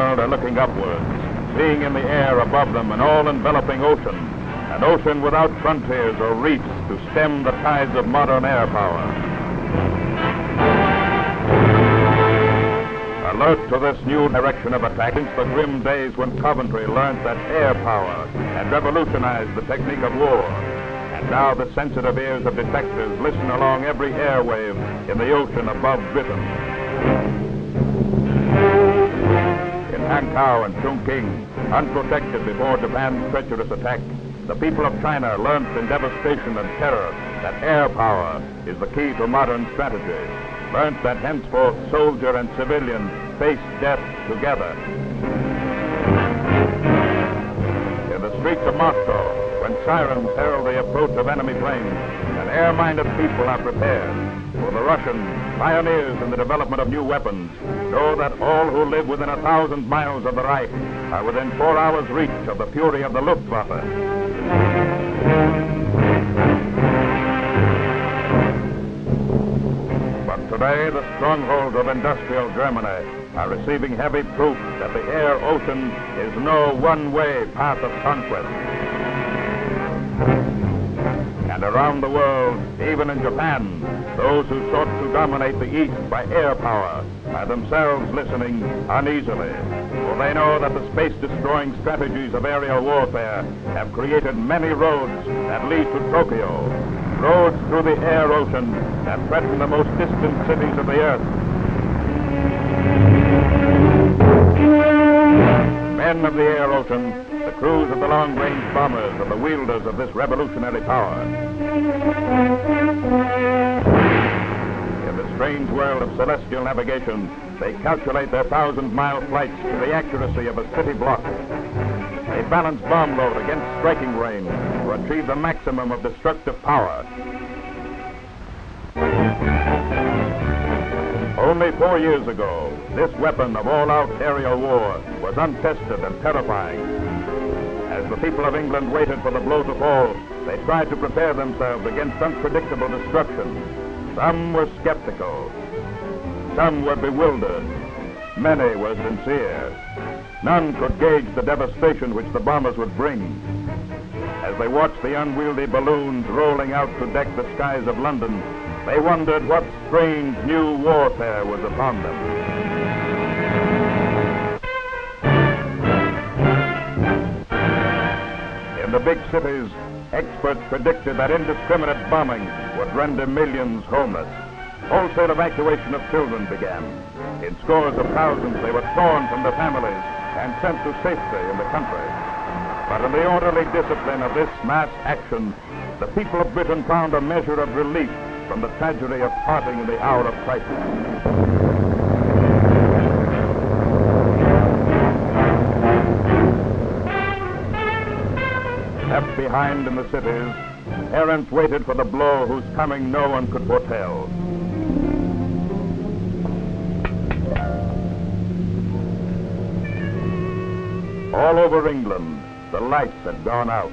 world are looking upwards, seeing in the air above them an all-enveloping ocean, an ocean without frontiers or reefs to stem the tides of modern air power. Alert to this new direction of attack since the grim days when Coventry learned that air power had revolutionized the technique of war. And now the sensitive ears of detectives listen along every airwave in the ocean above Britain. In Hankow and Chongqing, unprotected before Japan's treacherous attack, the people of China learned in devastation and terror that air power is the key to modern strategy, learned that henceforth soldier and civilian face death together. In the streets of Moscow, when sirens herald the approach of enemy planes, an air-minded people are prepared. For the Russians, pioneers in the development of new weapons, know that all who live within 1,000 miles of the Reich are within 4 hours' reach of the fury of the Luftwaffe. But today, the strongholds of industrial Germany are receiving heavy proof that the air-ocean is no one-way path of conquest. And around the world, even in Japan, those who sought to dominate the East by air power are themselves listening uneasily, for they know that the space-destroying strategies of aerial warfare have created many roads that lead to Tokyo, roads through the air ocean that threaten the most distant cities of the earth. Men of the air ocean, the crews of the long-range bombers are the wielders of this revolutionary power. In the strange world of celestial navigation, they calculate their 1,000-mile flights to the accuracy of a city block. They balance bomb load against striking range to achieve the maximum of destructive power. Only 4 years ago, this weapon of all-out aerial war was untested and terrifying. As the people of England waited for the blow to fall, they tried to prepare themselves against unpredictable destruction. Some were skeptical. Some were bewildered. Many were sincere. None could gauge the devastation which the bombers would bring. As they watched the unwieldy balloons rolling out to deck the skies of London, they wondered what strange new warfare was upon them. In the big cities, experts predicted that indiscriminate bombing would render millions homeless. Wholesale evacuation of children began. In scores of thousands, they were torn from their families and sent to safety in the country. But in the orderly discipline of this mass action, the people of Britain found a measure of relief from the tragedy of parting in the hour of crisis. Left behind in the cities, parents waited for the blow whose coming no one could foretell. All over England, the lights had gone out.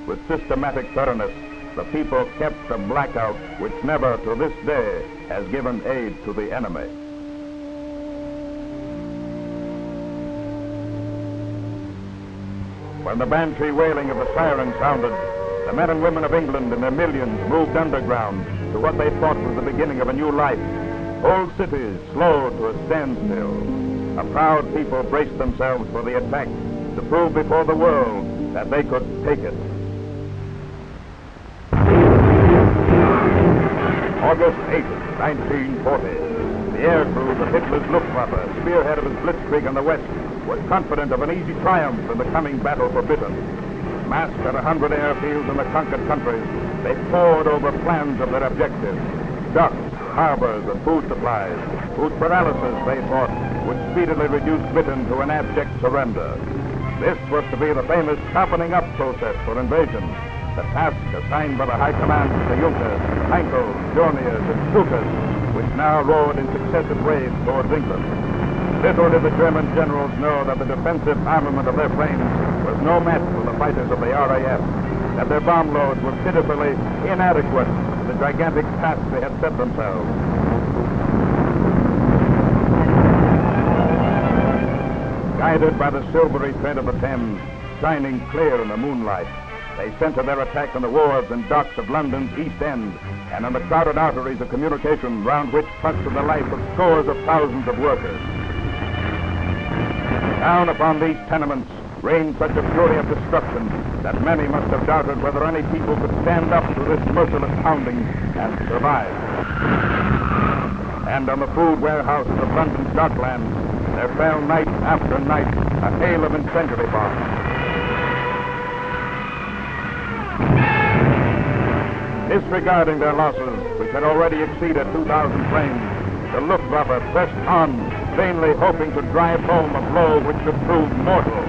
With systematic thoroughness, the people kept a blackout which never to this day has given aid to the enemy. When the Banshee wailing of the siren sounded, the men and women of England in their millions moved underground to what they thought was the beginning of a new life. Whole cities slowed to a standstill. A proud people braced themselves for the attack to prove before the world that they could take it. August 8, 1940. The air crews of Hitler's Luftwaffe, spearhead of his blitzkrieg on the west, was confident of an easy triumph in the coming battle for Britain. Massed at 100 airfields in the conquered countries, they pored over plans of their objectives, docks, harbors, and food supplies, whose paralysis, they thought, would speedily reduce Britain to an abject surrender. This was to be the famous toughening up process for invasion, the task assigned by the High Command to Junkers, Heinkel, Dorniers, and Stukas, which now roared in successive waves towards England. Little did the German generals know that the defensive armament of their planes was no match for the fighters of the RAF, that their bomb loads were pitifully inadequate to the gigantic task they had set themselves. Guided by the silvery thread of the Thames, shining clear in the moonlight, they center their attack on the wharves and docks of London's East End and on the crowded arteries of communication round which cluster the life of scores of thousands of workers. Down upon these tenements reigned such a fury of destruction that many must have doubted whether any people could stand up to this merciless pounding and survive. And on the food warehouses of London's docklands, there fell night after night a hail of incendiary bombs. Disregarding their losses, which had already exceeded 2,000 planes, the Luftwaffe pressed on, vainly hoping to drive home a blow which could prove mortal.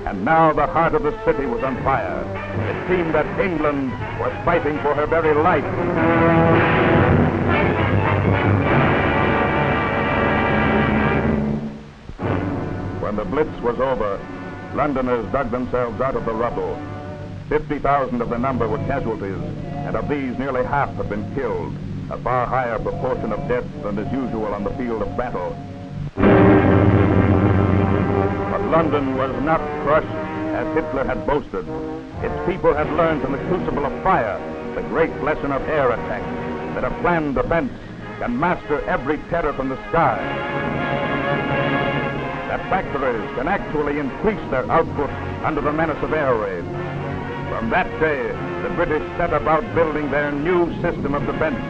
And now the heart of the city was on fire. It seemed that England was fighting for her very life. When the Blitz was over, Londoners dug themselves out of the rubble. 50,000 of the number were casualties, and of these nearly half had been killed, a far higher proportion of deaths than is usual on the field of battle. But London was not crushed as Hitler had boasted. Its people had learned from the crucible of fire the great lesson of air attack, that a planned defense can master every terror from the sky. That factories can actually increase their output under the menace of air raids. From that day, the British set about building their new system of defense,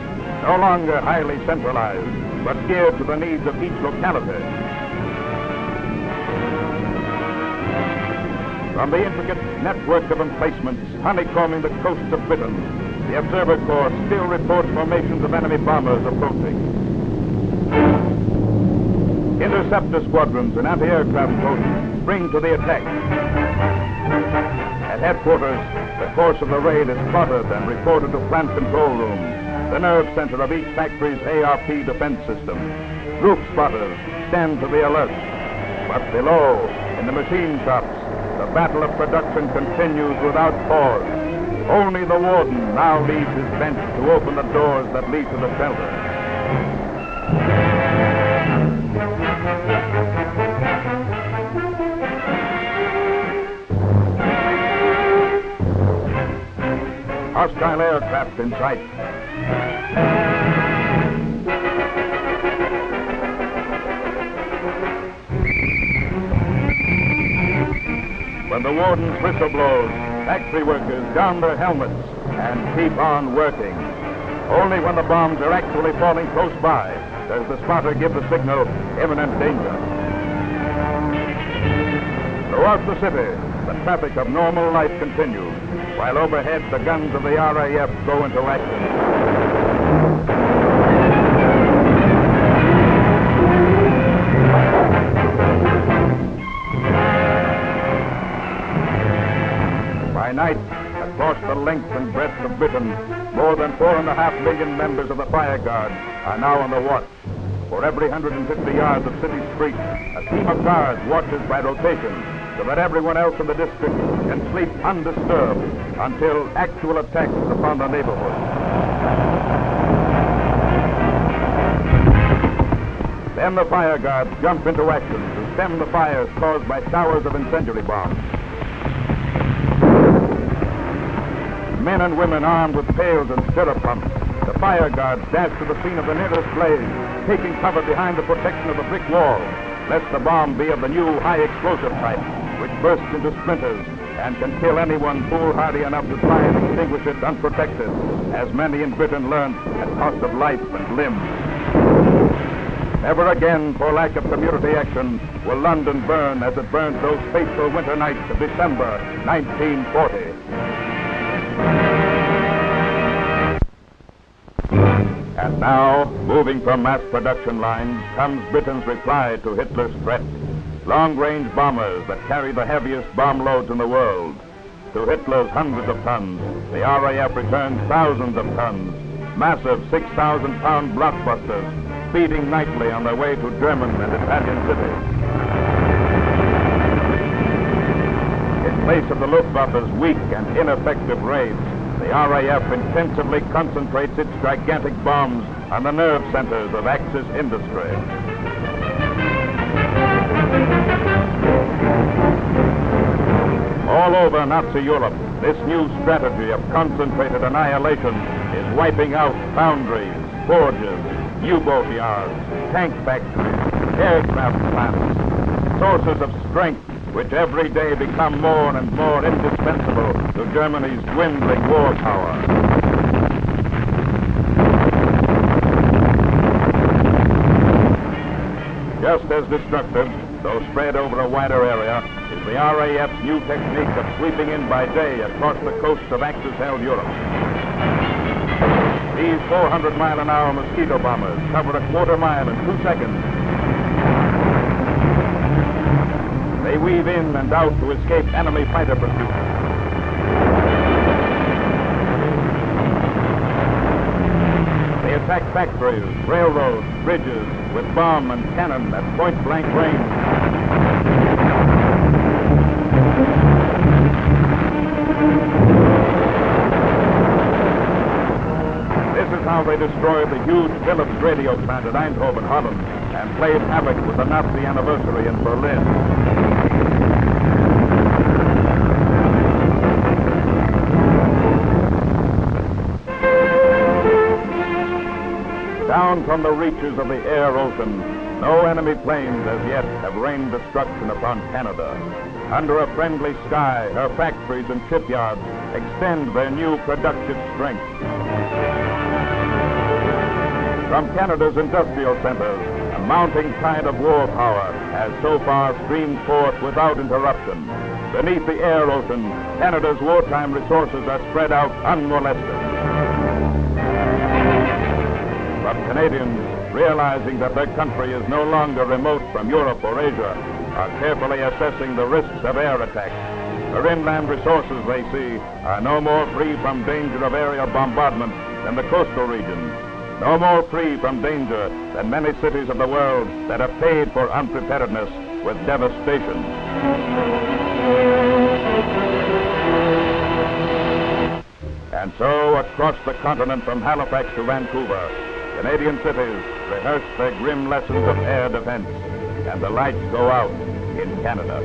no longer highly centralized, but geared to the needs of each locality. From the intricate network of emplacements honeycombing the coasts of Britain, the Observer Corps still reports formations of enemy bombers approaching. Interceptor squadrons and anti-aircraft boats spring to the attack. At headquarters, the course of the raid is plotted and reported to plant control room, the nerve center of each factory's ARP defense system. Group spotters stand to the alert. But below, in the machine shops, the battle of production continues without pause. Only the warden now leaves his bench to open the doors that lead to the shelter. Hostile aircraft in sight. When the warden's whistle blows, factory workers don their helmets and keep on working. Only when the bombs are actually falling close by does the spotter give the signal, imminent danger. Throughout the city, the traffic of normal life continues, while overhead the guns of the RAF go into action. By night, across the length and breadth of Britain, more than 4.5 million members of the Fire Guard are now on the watch. For every 150 yards of city street, a team of guards watches by rotation, so that everyone else in the district can sleep undisturbed until actual attack is upon the neighborhood. Then the fire guards jump into action to stem the fires caused by showers of incendiary bombs. Men and women armed with pails and stirrup pumps, the fire guards dash to the scene of the nearest blaze, taking cover behind the protection of a brick wall, lest the bomb be of the new high explosive type, which bursts into splinters and can kill anyone foolhardy enough to try and extinguish it unprotected, as many in Britain learned at cost of life and limb. Never again, for lack of community action, will London burn as it burned those fateful winter nights of December 1940. And now, moving from mass production lines, comes Britain's reply to Hitler's threat. Long-range bombers that carry the heaviest bomb loads in the world. To Hitler's hundreds of tons, the RAF returns thousands of tons, massive 6,000-pound blockbusters, speeding nightly on their way to German and Italian cities. In place of the Luftwaffe's weak and ineffective raids, the the RAF intensively concentrates its gigantic bombs on the nerve centers of Axis industry. All over Nazi Europe, this new strategy of concentrated annihilation is wiping out foundries, forges, U-boat yards, tank factories, aircraft plants, sources of strength which every day become more and more indispensable to Germany's dwindling war power. Just as destructive, though spread over a wider area, is the RAF's new technique of sweeping in by day across the coasts of Axis-held Europe. These 400-mile-an-hour mosquito bombers cover a quarter mile in 2 seconds. They weave in and out to escape enemy fighter pursuit. They attack factories, railroads, bridges with bomb and cannon at point-blank range. This is how they destroyed the huge Philips radio plant at Eindhoven, Holland, and played havoc with the Nazi anniversary in Berlin. Down from the reaches of the air ocean, no enemy planes as yet have rained destruction upon Canada. Under a friendly sky, her factories and shipyards extend their new productive strength. From Canada's industrial centers, a mounting tide of war power has so far streamed forth without interruption. Beneath the air ocean, Canada's wartime resources are spread out unmolested. But Canadians, realizing that their country is no longer remote from Europe or Asia, are carefully assessing the risks of air attack. Their inland resources, they see, are no more free from danger of aerial bombardment than the coastal regions, no more free from danger than many cities of the world that have paid for unpreparedness with devastation. And so, across the continent from Halifax to Vancouver, Canadian cities rehearse their grim lessons of air defense, and the lights go out in Canada.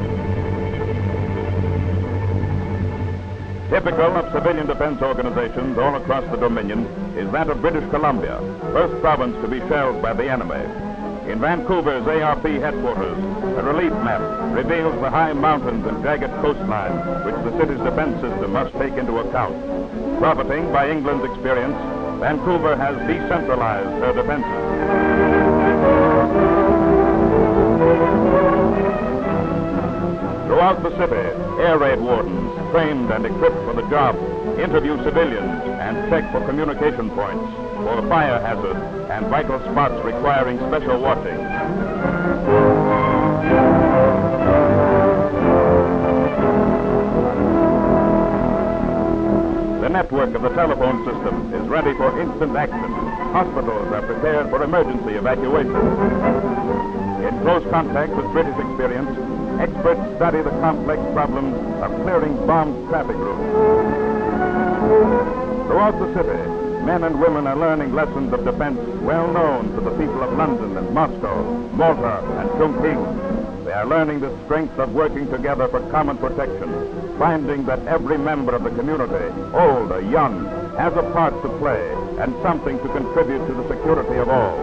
Typical of civilian defense organizations all across the Dominion is that of British Columbia, first province to be shelled by the enemy. In Vancouver's ARP headquarters, a relief map reveals the high mountains and jagged coastline which the city's defense system must take into account. Profiting by England's experience, Vancouver has decentralized her defenses. Throughout the city, air raid wardens, trained and equipped for the job, interview civilians and check for communication points, for fire hazards and vital spots requiring special watching. The network of the telephone system is ready for instant action. Hospitals are prepared for emergency evacuation. In close contact with British experience, experts study the complex problems of clearing bombed traffic routes. Throughout the city, men and women are learning lessons of defense well known to the people of London and Moscow, Malta and Chongqing. They are learning the strength of working together for common protection, finding that every member of the community, old or young, has a part to play and something to contribute to the security of all.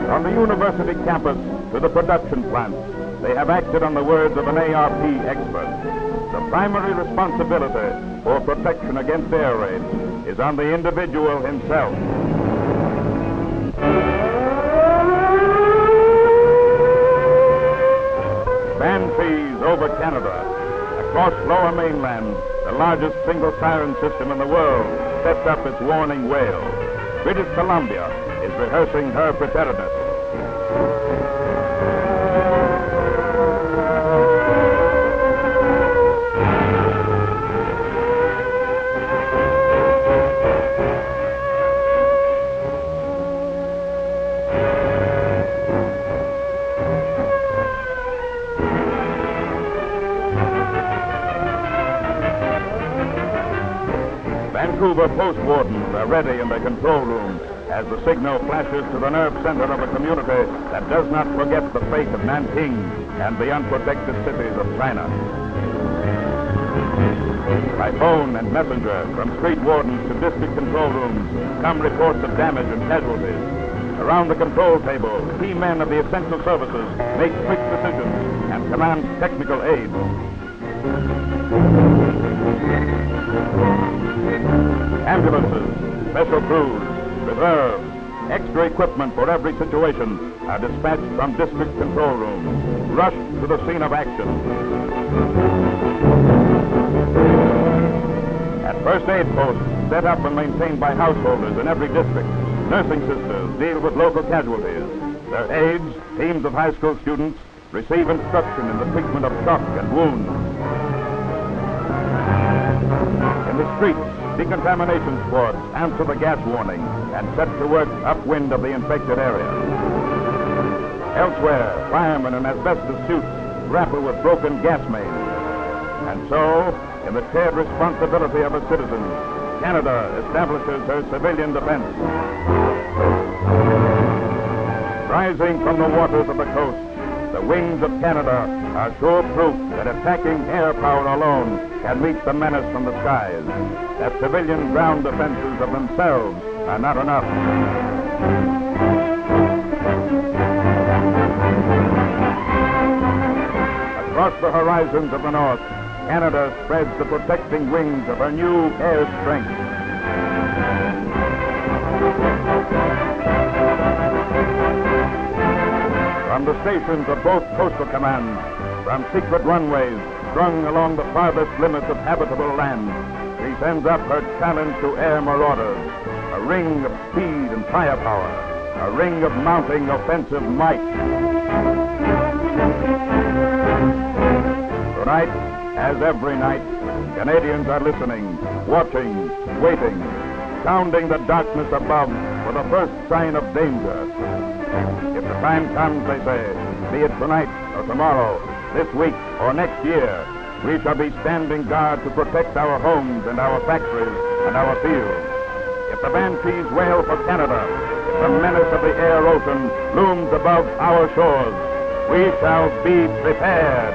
From the university campus to the production plants, they have acted on the words of an ARP expert. The primary responsibility for protection against air raids is on the individual himself. Banshees over Canada. Across Lower Mainland, the largest single siren system in the world sets up its warning wail. British Columbia is rehearsing her preparedness. Vancouver post wardens are ready in their control room as the signal flashes to the nerve center of a community that does not forget the fate of Nanking and the unprotected cities of China. By phone and messenger, from street wardens to district control rooms, come reports of damage and casualties. Around the control table, key men of the essential services make quick decisions and command technical aid. Ambulances, special crews, reserves, extra equipment for every situation are dispatched from district control rooms, rushed to the scene of action. At first aid posts set up and maintained by householders in every district, nursing sisters deal with local casualties. Their aides, teams of high school students, receive instruction in the treatment of shock and wounds. In the streets, decontamination squads answer the gas warning and set to work upwind of the infected area. Elsewhere, firemen in asbestos suits grapple with broken gas mains. And so, in the shared responsibility of her citizens, Canada establishes her civilian defense. Rising from the waters of the coast, the wings of Canada are sure proof that attacking air power alone can meet the menace from the skies, that civilian ground defenses of themselves are not enough. Across the horizons of the North, Canada spreads the protecting wings of her new air strength. From the stations of both coastal commands, from secret runways strung along the farthest limits of habitable land, she sends up her challenge to air marauders, a ring of speed and firepower, a ring of mounting offensive might. Tonight, as every night, Canadians are listening, watching, waiting, sounding the darkness above for the first sign of danger. If the time comes, they say, be it tonight or tomorrow, this week or next year, we shall be standing guard to protect our homes and our factories and our fields. If the Banshees wail for Canada, if the menace of the air ocean looms above our shores, we shall be prepared.